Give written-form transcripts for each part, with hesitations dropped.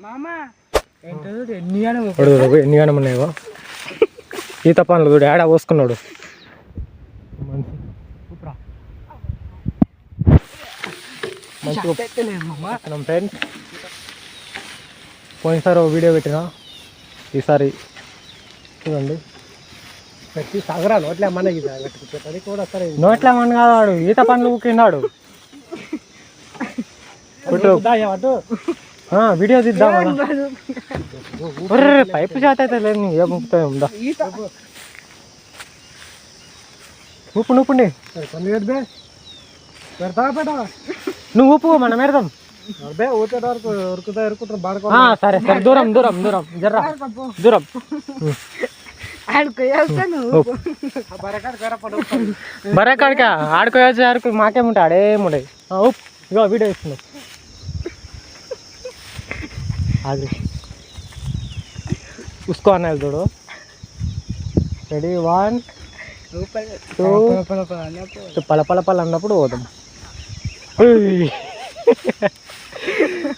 ఎన్ని గానం ఉన్నాయో ఈత పండ్లు చూడు ఏడా పోసుకున్నాడు. మంచిగా ఫ్రెండ్స్ పోయినసారి వీడియో పెట్టినా, ఈసారి చూడండి ప్రతి సాగరా నోట్లే మనకి కూడా సరే నోట్లే మన కాదు వాడు ఈత పండ్లు ఊకిన్నాడు. వీడియో తీద్దాం పైపు చేత అయితే లేదు ఏముతాయి ఉందా ఊపు నూపుండి నువ్వు ఊపు మనం పెడదాం. సరే సరే దూరం దూరం దూరం జర్రా దూరం బరకాడికా ఆడుకోవచ్చు ఆడుకో మాకేముంటాయి ఆడేముంటాయి. ఇగో వీడియో ఇస్తున్నాం అది ఉసుకో అన్నది చూడు. రెడీ 1 2 పల అన్నప్పుడు పోదాం.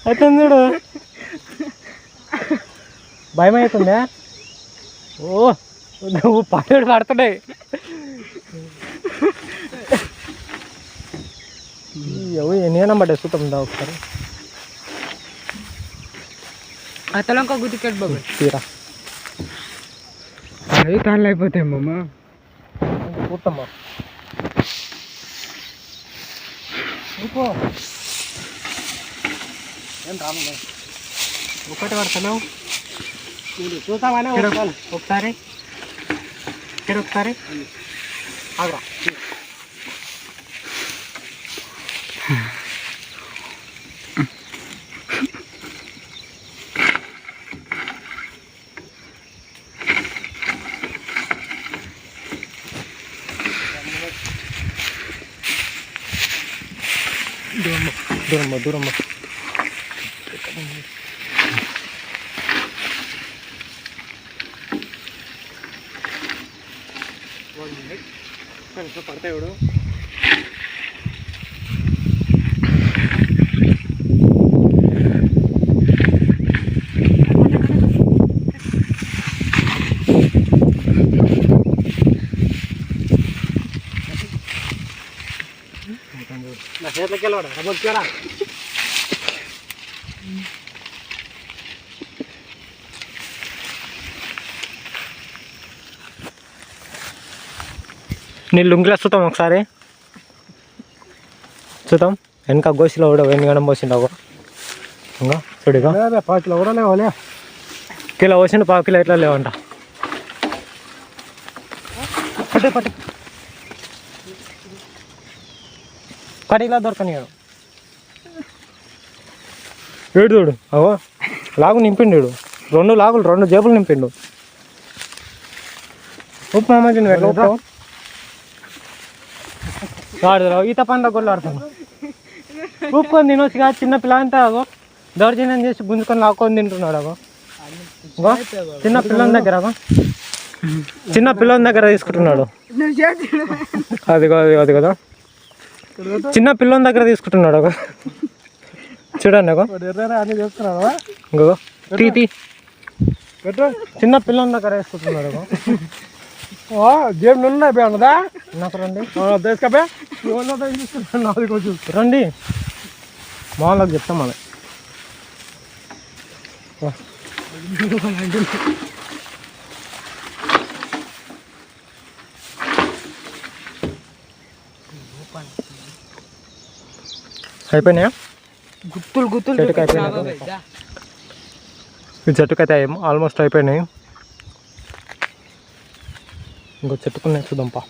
అయితే చూడు భయం అవుతుందా? ఓ నువ్వు పడుతున్నాయి ఎన్ని పడ్డా చూద్దాం దా ఒకసారి. అతను ఒక గుర్తుకెట్ బాబు తీరా అవి కాళ్ళు అయిపోతాయి మమ్మ కూర్చమ్మా ఏం రాము ఒకటి పడతలేవు చూద్దామనే ఒకసారి ఇక్కడ ఒకసారి ఆగ్రా దూరమ్మా దూరమ్మా పడతాయి ఇప్పుడు. నా చేతికి వెళ్ళాడు రమ్మొచ్చారా నీ లుంగిలా చూద్దాం ఒకసారి చూద్దాం. వెనక గోసిలో కూడా ఎన్ని గణం పోసిండావు ఇంకా చూడిగా 5 కిలో కూడా లేవాలి. కిలో పోసిండు 5 కిలో ఎట్లా లేవంట. పట్టే పట్టే కడిగిలా దొరకని ఏడు చూడు అవో లాగు నింపిండు 2 లాగులు 2 జేబులు నింపిండు. ఉప్పు మామని ఉప్పు ఆడుతున్నావు ఈత పండ్ల గొల్లు ఆడుతాను. ఊపుకొని తినొచ్చుగా చిన్న పిల్ల అంతా అగో దౌర్జన్యం చేసి గుంజుకొని లాక్కొని తింటున్నాడు. అగో చిన్న పిల్లని దగ్గర చిన్న పిల్లని దగ్గర తీసుకుంటున్నాడు. అది అది కదా చిన్న పిల్లని దగ్గర తీసుకుంటున్నాడు. అగో చూడండి అగో ఇంకో తీ చిన్న పిల్లని దగ్గర వేసుకుంటున్నాడు. అగో జేబు ఉన్నాయి బేదా నాకు రండి రండి మామూలుగా చెప్తాం మళ్ళీ. అయిపోయినాయా గుత్తులు గుత్తులు చెట్టుకు అయిపోయినాయి. ఈ చెట్టుకైతే ఏమో ఆల్మోస్ట్ అయిపోయినాయి. ఇంకో చెట్టుకున్నాయి చూద్దాంపా.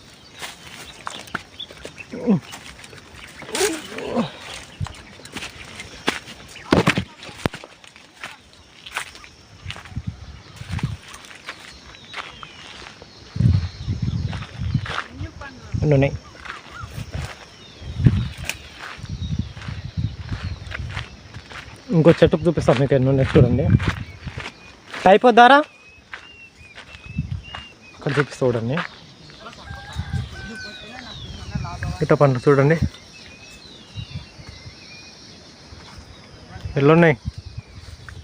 ఉన్నాయి ఇంకో చెట్టుకు చూపిస్తాను మీకు ఎన్ని ఉన్నాయి చూడండి. అయిపోద్దారా ఇక్కడ చూపిస్తా చూడండి. ఇట్ట పండు చూడండి ఎల్లున్నాయి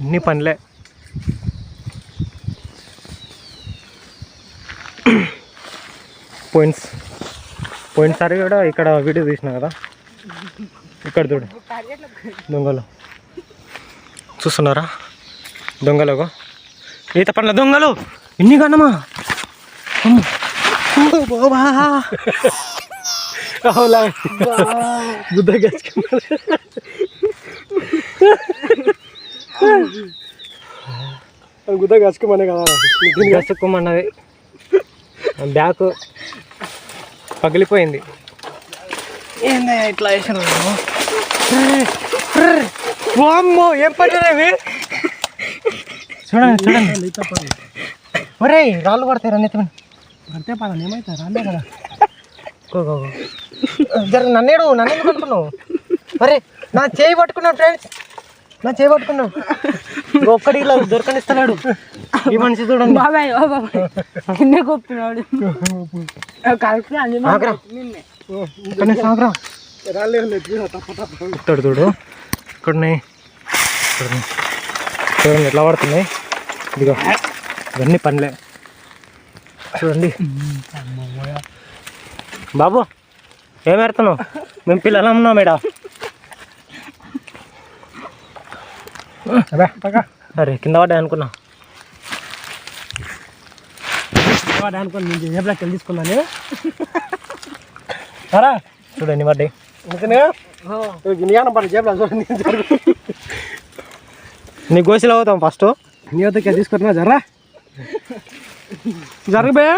ఇన్ని పనులే. పోయినసారి కూడా ఇక్కడ వీడియో తీసిన కదా, ఇక్కడ చూడు దొంగలు చూస్తున్నారా, దొంగలు ఈత పండ్ల దొంగలు ఇన్ని కన్నమా. గుద్ద గచ్చుకోమనే కదా, గచ్చుకోమన్నది. బ్యాక్ పగిలిపోయింది. ఏందా ఇట్లా వేసాను? వామ్మో ఏం పడ్డాయి చూడండి చూడండి. ఒరే రాళ్ళు పడతాయి రా నెత్తి అంతే పదండి, ఏమైతే రాళ్ళే కదా. జర నన్నేడు నన్ను ఎందుకు పట్టుకున్నావు? అరే నా చేయి పట్టుకున్నావు ఫ్రెండ్స్, నా చేయి పట్టుకున్నావు. ఒక్కడి ఇలా దొరకనిస్తున్నాడు ఈ మనిషి చూడండి. బాబాయ్ ఓ బాబాయ్ నిన్నే కొప్పినాడు. ఇస్తాడు చూడు, ఇక్కడున్నాయి చూడండి ఎట్లా పడుతున్నాయి. ఇదిగో ఇవన్నీ పనులే చూడండి. బాబు ఏం పెడుతున్నావు? మేము పిల్లలు ఉన్నాం మేడా. అరే కింద పడ్డాయి అనుకున్నా, నేను జేబులోకి వెళ్ళి తీసుకున్నాను. సరా చూడండి పడ్డాయి. నీ గోసిలో అవుతాం ఫస్ట్, నీ వద్దకే తీసుకున్నా. జర్రా జరగబోయా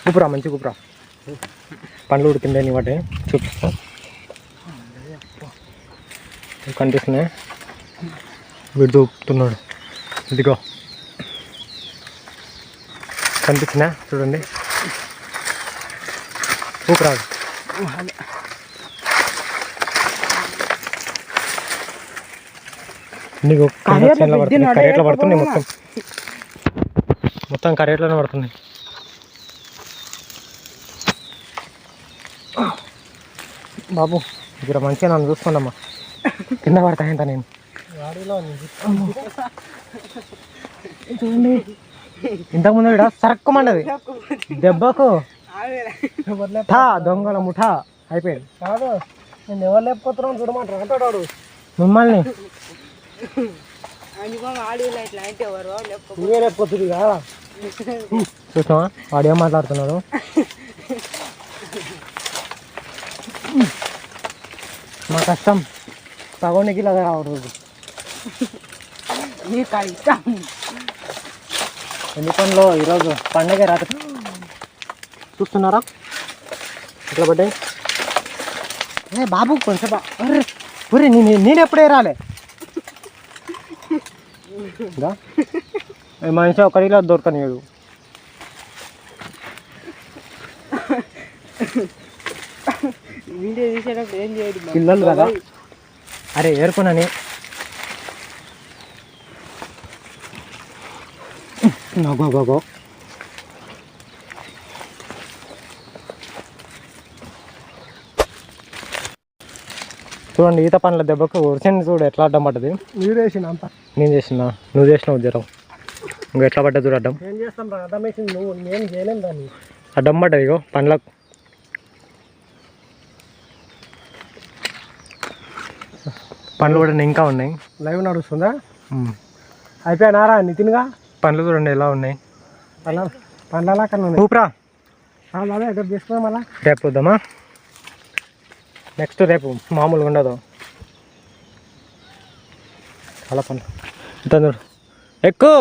కూపురా, మంచి కూపురా. పండ్లు ఉడికిందే నీ వాటి చూపిస్తా. కనిపిస్తున్నాయి, వీడు చూపుతున్నాడు. ఇదిగో కనిపిస్తున్నాయి చూడండి. ఊపిరాదు. నీకు కరెంట్లో పడుతున్నాయి, మొత్తం కరెంట్లోనే పడుతున్నాయి. బాబు ఇక్కడ మంచిగా నన్ను చూసుకోండమ్మా, కింద పడతాయంట. నేను చూడండి ఇంతకుముందు ఇక్కడ సరక్కుమన్నది దెబ్బకు దొంగల ముఠా అయిపోయింది. కాదు నేను ఎవరు లేకపోతున్నాను చూడమంటారు అంటాడు మిమ్మల్ని. చూసావా వాడు ఏం మాట్లాడుతున్నాడు? మా కష్టం సగోనికి ఇలా రావడం. ఎన్ని పనులు ఈరోజు పండగ రాత్రి చూస్తున్నారా ఇట్లా పడ్డాయి. బాబు కొంచెం ఒరే నేను ఎప్పుడే రాలే. మనిషి ఒకరిలో దొరకనియడు. వీడియో తీసేటప్పుడు ఏం చేయదు పిల్లలు కదా. అరే ఏరుకున్నాని గో చూడండి ఈత పండ్ల దెబ్బకు ఉరిసింది చూడు ఎట్లా అడ్డం పడ్డది. మీరు వేసిన అంత నేను చేసిన, నువ్వు చేసినావు జ్వరం. ఇంకా ఎట్లా పడ్డది చూడు అడ్డం. ఏం చేస్తాం రా, అడ్డం వేసింది నువ్వు, నేను చేయలేను దాన్ని. అడ్డం పడ్డది ఇగో పండ్లకు. పండ్లు కూడా ఇంకా ఉన్నాయి. లైవ్ నడుస్తుందా? అయిపోయానారా నితిన్గా? పండ్లు చూడండి ఎలా ఉన్నాయి. పండ్ల కన్నా ఊపిరా ఎక్కడ తీసుకున్నాం మళ్ళా. రేపు వద్దామా? నెక్స్ట్ రేపు మామూలుగా ఉండదు. చాలా పని చూడు. ఎక్కువ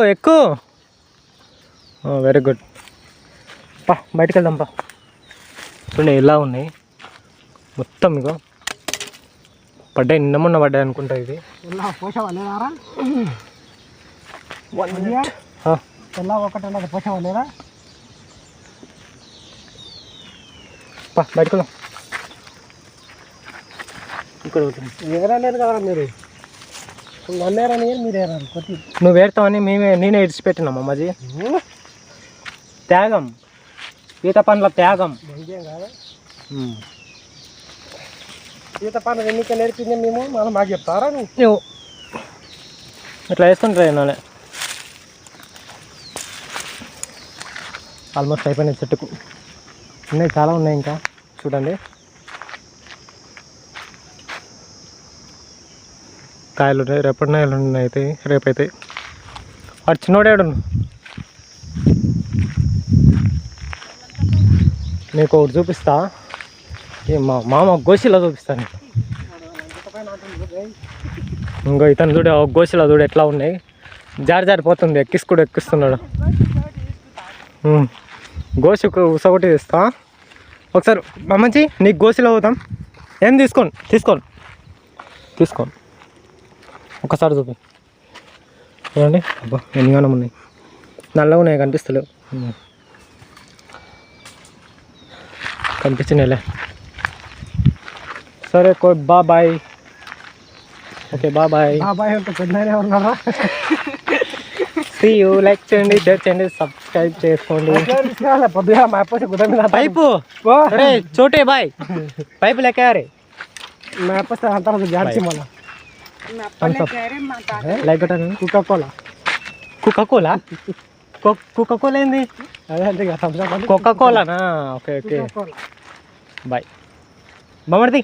వెరీ గుడ్. బయటకు వెళ్దాం చూడండి ఎలా ఉన్నాయి మొత్తం. ఇగో పడ్డాయి, నిన్న మొన్న పడ్డాయి అనుకుంటా. ఇది ఒకటి పోసావాలేరా? బయటకు వెళ్దాం. ఇక్కడ ఏరాలేరు కదా మీరు, నన్నేరని మీరు ఏరాలి. నువ్వు ఏరుతావని నేనే ఇడిచిపెట్టినాం అమ్మాజీ. త్యాగం, ఈత పండ్ల త్యాగం. ఈత పండుగ ఎన్నిక నేర్పింది మేము మనం మాకు చెప్తారా నువ్వు నువ్వు ఇట్లా వేసుకుంటారా నానే ఆల్మోస్ట్ అయిపోయినాయి చెట్టుకు ఉన్నాయి చాలా ఉన్నాయి ఇంకా చూడండి కాయలు ఉన్నాయి రేపటి నాయలు అయితే రేపైతే వాడు చిన్నోడాడు నీకు ఒకటి చూపిస్తా మా మామ గోసిలా చూపిస్తాను ఇంకో ఇతను చూడు గోసిలా చూడు ఎట్లా ఉన్నాయి జారిపోతుంది ఎక్కిస్తున్నాడు గోసుకు ఉసగొట్టి తీస్తా ఒకసారి మంచి నీకు గోసిలో అవుతాం ఏం తీసుకోండి ఒకసారి చూపి చూడండి అబ్బా ఎన్నిగానం ఉన్నాయి నల్లగా ఉన్నాయి కనిపిస్తలేవు కనిపించినాయిలే సరే బాయ్ ఓకే బాయ్ అంటే పెద్దనే ఉన్నారా సీ యూ లైక్ చేయండి షేర్ చేయండి సబ్స్క్రైబ్ చేసుకోండి పొద్దుగా మా అప్ప కుదరదు పైపు అరే చోటే బాయ్ పైపు లెక్క రే మా అప్ప అంతా జాడ్చి మళ్ళా లైక్ కోకోకోలా కోకోకోలా ఏంది అదే అంటే కోకోకోలానా ఓకే బాయ్ బామర్ది